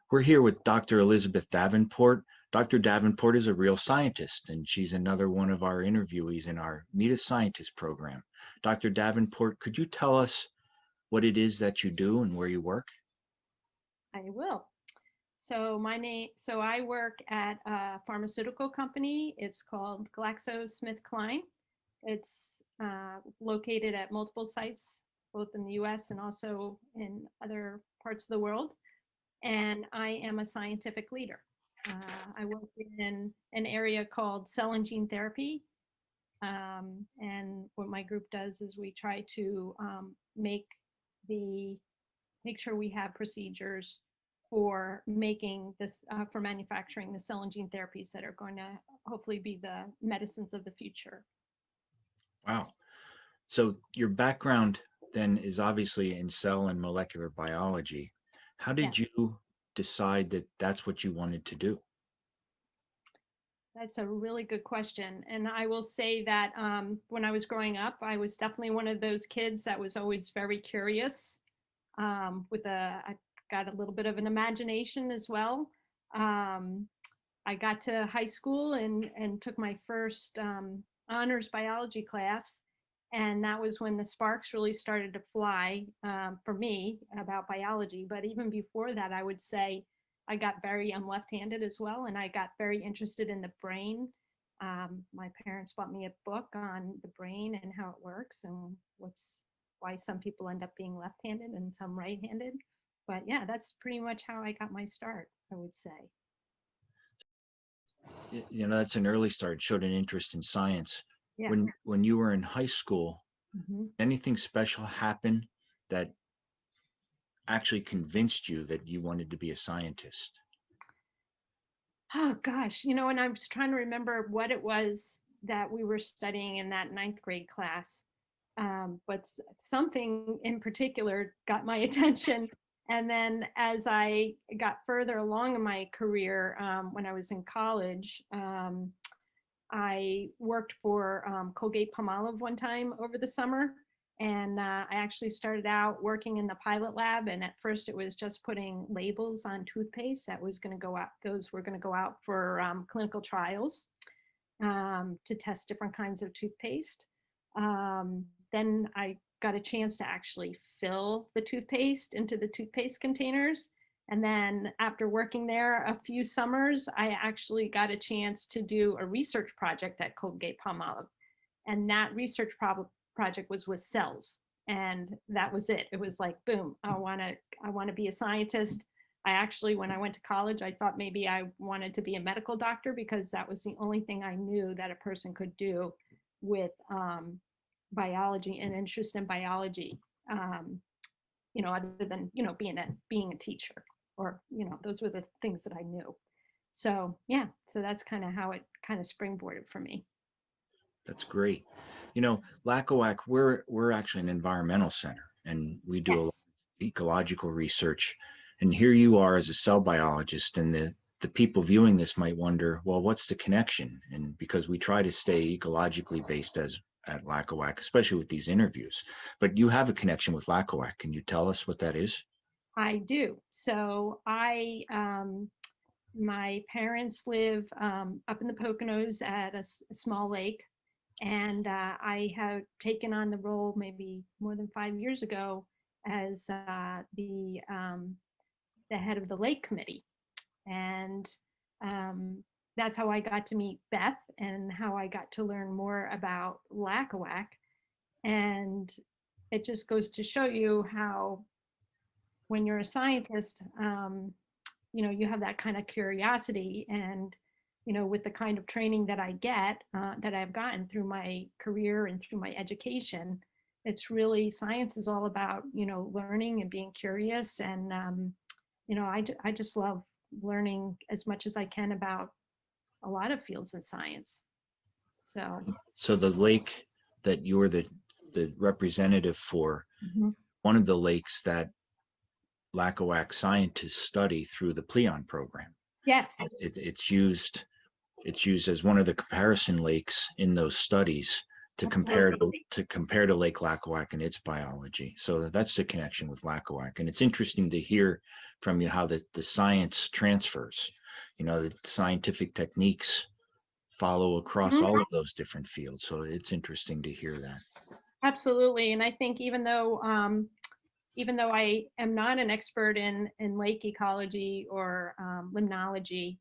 We're here with Dr. Elizabeth Davenport. Dr. Davenport is a real scientist, and she's another one of our interviewees in our Meet a Scientist program. Dr. Davenport, could you tell us what it is that you do and where you work? I will. So I work at a pharmaceutical company. It's called GlaxoSmithKline. It's located at multiple sites, both in the US and also in other parts of the world. And I am a scientific leader. I work in an area called cell and gene therapy. And what my group does is we try to make sure we have procedures for making this, for manufacturing the cell and gene therapies that are going to hopefully be the medicines of the future. Wow. So your background then is obviously in cell and molecular biology. How did Yes, you decide that that's what you wanted to do? that's a really good question. And I will say that when I was growing up, I was definitely one of those kids that was always very curious. I got a little bit of an imagination as well. Um, I got to high school and took my first honors biology class. And that was when the sparks really started to fly for me about biology. But even before that, I would say I'm left-handed as well, and I got very interested in the brain. My parents bought me a book on the brain and how it works and why some people end up being left-handed and some right-handed. But yeah, that's pretty much how I got my start, I would say. You know, that's an early start, showed an interest in science. Yeah. When you were in high school, Mhm. anything special happen that actually convinced you that you wanted to be a scientist? Oh gosh, and I was trying to remember what it was that we were studying in that ninth grade class. But something in particular got my attention. And then as I got further along in my career, when I was in college, I worked for Colgate Palmolive one time over the summer. And I actually started out working in the pilot lab. And at first, it was just putting labels on toothpaste that was going to go out. Those were going to go out for clinical trials to test different kinds of toothpaste. Then I got a chance to actually fill the toothpaste into the toothpaste containers. And then after working there a few summers, I actually got a chance to do a research project at Colgate Palmolive. And that project was with cells. And that was it. It was like, boom, I want to be a scientist. I actually, when I went to college, I thought maybe I wanted to be a medical doctor because that was the only thing I knew that a person could do with biology and interest in biology. Other than being a teacher, or those were the things that I knew. So yeah, so that's kind of how it kind of springboarded for me. That's great. You know, LACOAC, we're actually an environmental center, and we do a lot Yes. of ecological research. And here you are as a cell biologist, and the people viewing this might wonder, well, what's the connection? And because we try to stay ecologically based as at LACOAC, especially with these interviews, but you have a connection with LACOAC. Can you tell us what that is? I do. So my parents live up in the Poconos at a small lake, and I have taken on the role maybe more than 5 years ago as the head of the lake committee. And that's how I got to meet Beth and how I got to learn more about LACOAC. And it just goes to show you how, when you're a scientist, you have that kind of curiosity. And, with the kind of training that I get, that I've gotten through my career and through my education, it's really, science is all about, learning and being curious. And, I just love learning as much as I can about a lot of fields in science. So, So the lake that you're the representative for, mhm. one of the lakes that LACOAC scientists study through the Pleon program. Yes. It's used as one of the comparison lakes in those studies to compare Absolutely. to Lake Lackawanna and its biology. So that's the connection with Lackawanna. And it's interesting to hear from you how the science transfers, the scientific techniques follow across Mhm. all of those different fields. So it's interesting to hear that. Absolutely. And I think even though I am not an expert in lake ecology or limnology,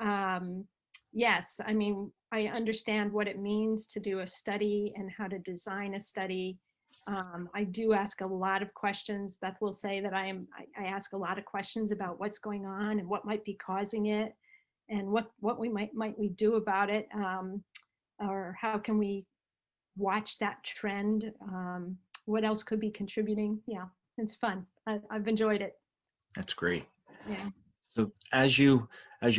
um, yes, I mean, I understand what it means to do a study and how to design a study. I do ask a lot of questions. Beth will say that I ask a lot of questions about what's going on and what might be causing it, and what we might we do about it, or how can we watch that trend. What else could be contributing? Yeah, it's fun. I've enjoyed it. That's great. Yeah. So as you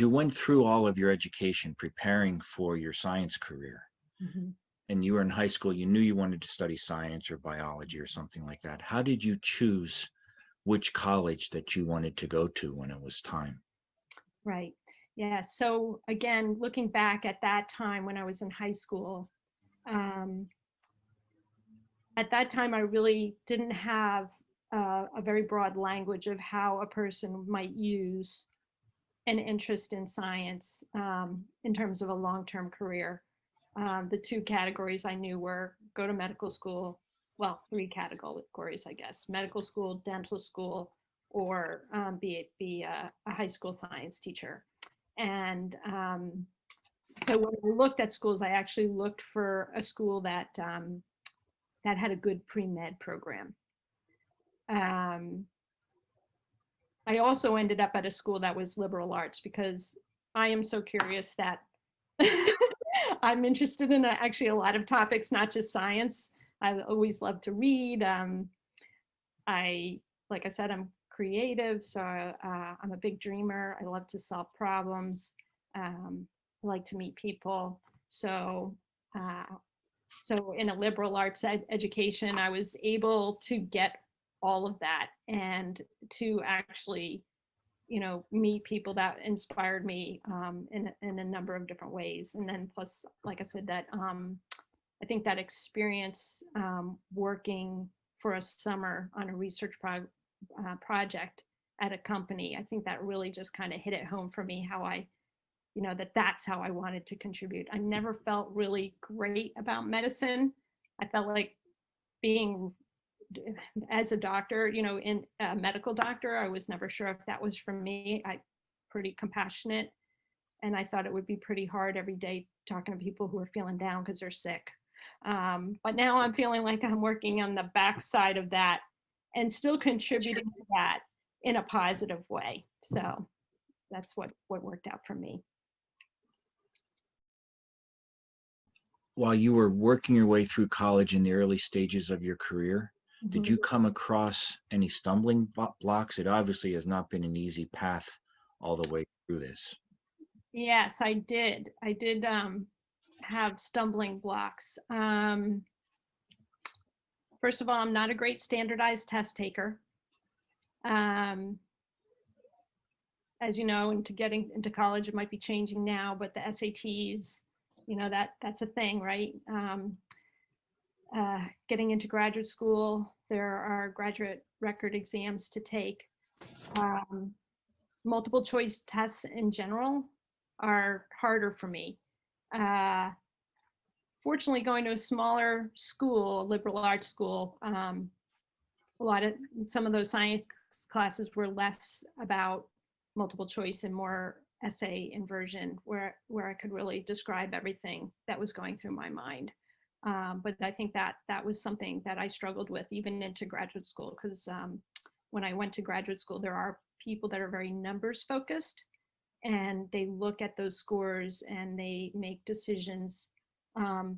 went through all of your education preparing for your science career, Mhm. and you were in high school, you knew you wanted to study science or biology or something like that. How did you choose which college that you wanted to go to when it was time? Right. Yeah. So again, looking back at that time when I was in high school, um, at that time I really didn't have a very broad language of how a person might use an interest in science in terms of a long-term career. The two categories I knew were go to medical school, well, three categories, I guess: medical school, dental school, or be a high school science teacher. And so when I looked at schools, I actually looked for a school that had a good pre-med program. Um, I also ended up at a school that was liberal arts because I am so curious that I'm interested in actually a lot of topics, not just science. I always love to read. Like I said, I'm creative, so I'm a big dreamer. I love to solve problems. I like to meet people. Uh, so in a liberal arts education, I was able to get all of that and to actually meet people that inspired me in a number of different ways. And then plus, like I said, that I think that experience working for a summer on a research project at a company, I think that really just kind of hit it home for me how that's how I wanted to contribute. I never felt really great about medicine. I felt like being as a doctor, in a medical doctor, I was never sure if that was for me. I pretty compassionate, and I thought it would be pretty hard every day talking to people who are feeling down because they're sick. But now I'm feeling like I'm working on the backside of that and still contributing to that in a positive way. So that's what worked out for me. While you were working your way through college in the early stages of your career, did Mhm. you come across any stumbling blocks? It obviously has not been an easy path all the way through this. Yes, I did. I did have stumbling blocks. First of all, I'm not a great standardized test taker. Um, as you know, into getting into college, it might be changing now, but the SATs, that's a thing, right? Getting into graduate school, there are graduate record exams to take. Um, Multiple choice tests in general are harder for me. Uh, Fortunately, going to a smaller school, a liberal arts school, a lot of some of those science classes were less about multiple choice and more essay inversion, where I could really describe everything that was going through my mind. But I think that was something that I struggled with even into graduate school, because when I went to graduate school, there are people that are very numbers focused, and they look at those scores and they make decisions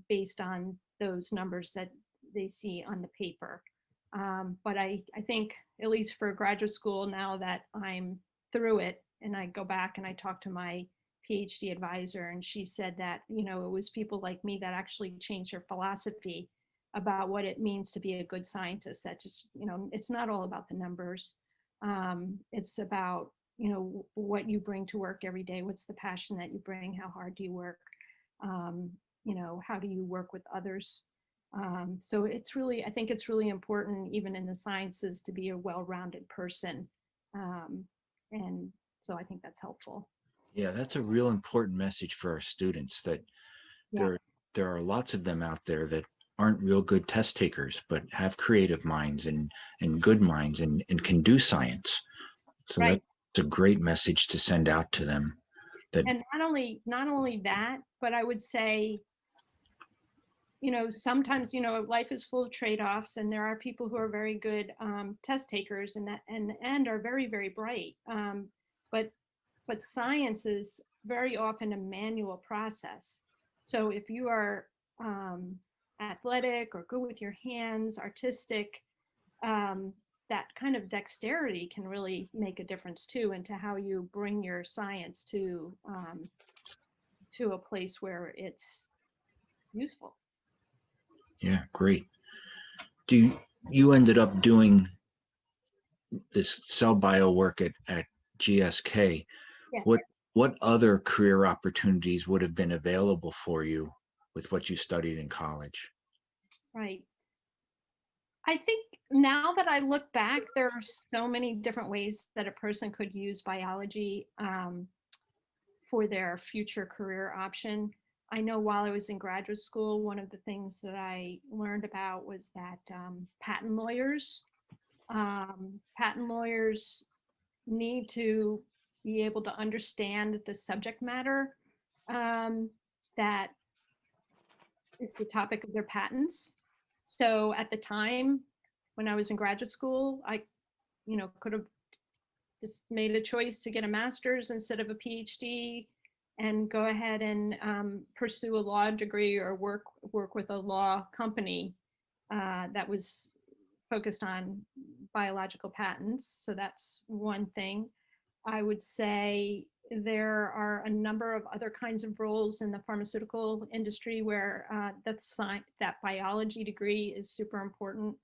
based on those numbers that they see on the paper. But I think, at least for graduate school, now that I'm through it and I go back and I talk to my PhD advisor, and she said that, it was people like me that actually changed their philosophy about what it means to be a good scientist. That just, it's not all about the numbers. It's about, what you bring to work every day. What's the passion that you bring? How hard do you work? How do you work with others? So it's really, I think it's really important, even in the sciences, to be a well-rounded person. Um, and so I think that's helpful. Yeah, that's a real important message for our students, that Yeah, there there are lots of them out there that aren't real good test takers, but have creative minds and good minds and can do science. So that's right. a great message to send out to them. That And not only that, but I would say, sometimes, life is full of trade-offs, and there are people who are very good test takers and are very, very bright. But science is very often a manual process. So if you are athletic or good with your hands, artistic, um, that kind of dexterity can really make a difference too into how you bring your science to a place where it's useful. yeah, great. Do you ended up doing this cell bio work at GSK? Yes, What other career opportunities would have been available for you with what you studied in college? right. I think now that I look back, there are so many different ways that a person could use biology for their future career option. I know while I was in graduate school, one of the things that I learned about was that patent lawyers need to be able to understand the subject matter um, that is the topic of their patents. So at the time when I was in graduate school, I, could have just made a choice to get a master's instead of a PhD and go ahead and pursue a law degree or work with a law company that was focused on biological patents. So that's one thing. I would say there are a number of other kinds of roles in the pharmaceutical industry where that biology degree is super important.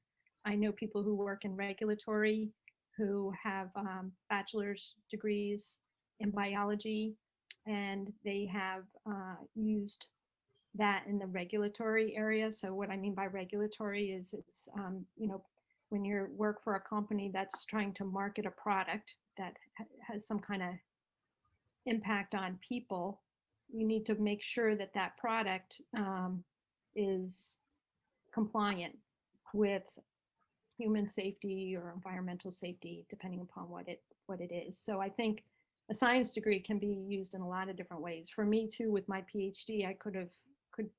I know people who work in regulatory who have bachelor's degrees in biology, and they have used that in the regulatory area. So what I mean by regulatory is it's, when you work for a company that's trying to market a product that has some kind of impact on people, you need to make sure that that product is compliant with human safety or environmental safety, depending upon what it is. So I think a science degree can be used in a lot of different ways. For me too, with my PhD, I could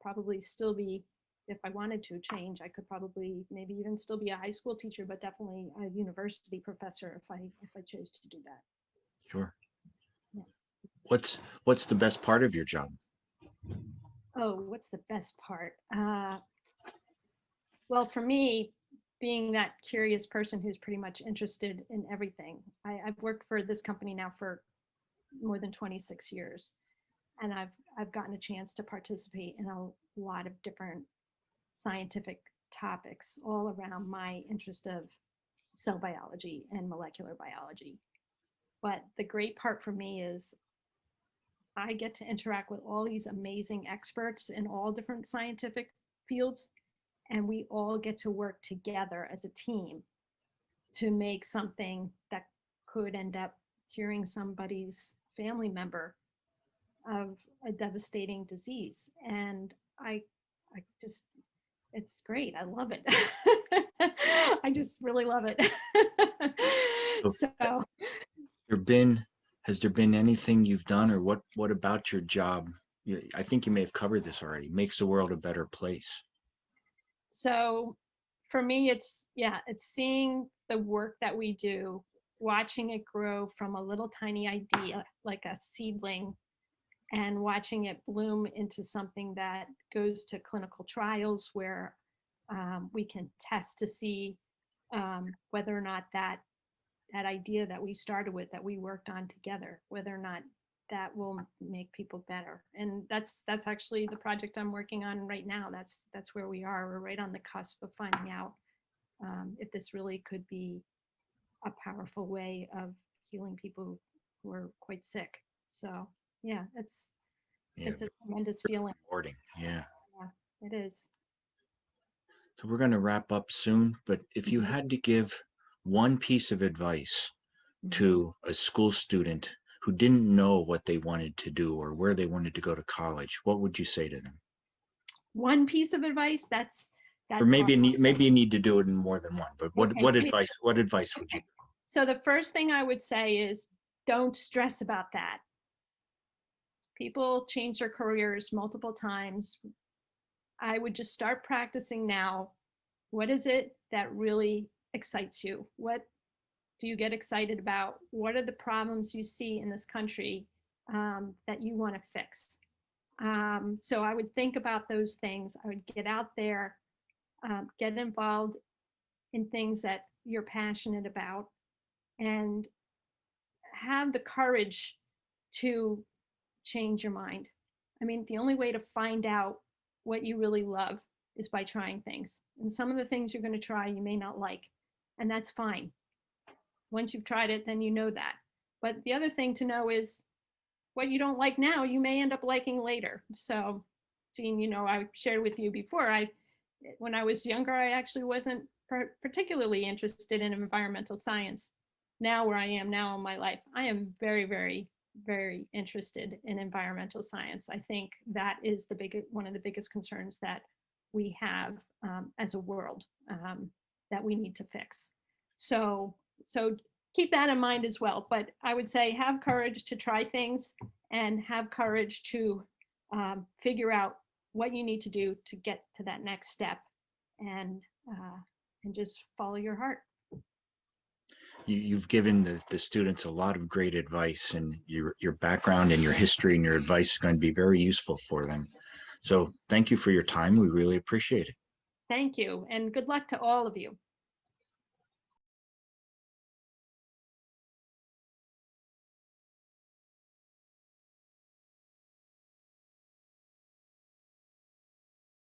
probably still be, if I wanted to change, I could probably maybe even still be a high school teacher, but definitely a university professor if I chose to do that. Sure. Yeah. What's the best part of your job? Oh, what's the best part? Well, for me, being that curious person who's pretty much interested in everything, I've worked for this company now for more than 26 years, and I've gotten a chance to participate in a lot of different scientific topics all around my interest of cell biology and molecular biology. But the great part for me is I get to interact with all these amazing experts in all different scientific fields, and we all get to work together as a team to make something that could end up curing somebody's family member of a devastating disease. And I just, it's great. I love it. I just really love it. So, So, there been has there been anything you've done, or what about your job? I think you may have covered this already. Makes the world a better place. so for me, it's seeing the work that we do, watching it grow from a little tiny idea, like a seedling, and watching it bloom into something that goes to clinical trials where we can test to see whether or not that idea that we started with, that we worked on together, whether or not that will make people better. And that's actually the project I'm working on right now. That's where we are. We're right on the cusp of finding out if this really could be a powerful way of healing people who are quite sick. So yeah, Yeah, it's a tremendous feeling. rewarding. Yeah. Yeah, it is. So we're going to wrap up soon, but if you Mhm. had to give one piece of advice Mhm. to a school student who didn't know what they wanted to do or where they wanted to go to college, what would you say to them? One piece of advice, Or that's hard. maybe you need to do it in more than one, but Okay, what advice would you? okay. So the first thing I would say is don't stress about that. People change their careers multiple times. I would just start practicing now. What is it that really excites you? What do you get excited about? What are the problems you see in this country that you want to fix? So I would think about those things. I would get out there, get involved in things that you're passionate about, and have the courage to change your mind. I mean, the only way to find out what you really love is by trying things. And some of the things you're going to try, you may not like, and that's fine. Once you've tried it, then you know that. But the other thing to know is what you don't like now, you may end up liking later. So, Jean, I shared with you before, when I was younger, I actually wasn't particularly interested in environmental science. Now, where I am now in my life, I am very, very, very interested in environmental science. I think that is one of the biggest concerns that we have as a world that we need to fix. So, so keep that in mind as well. But I would say have courage to try things and have courage to figure out what you need to do to get to that next step, and uh, and just follow your heart. You've given the students a lot of great advice, and your background and your history and your advice is going to be very useful for them. So thank you for your time. We really appreciate it. Thank you, and good luck to all of you.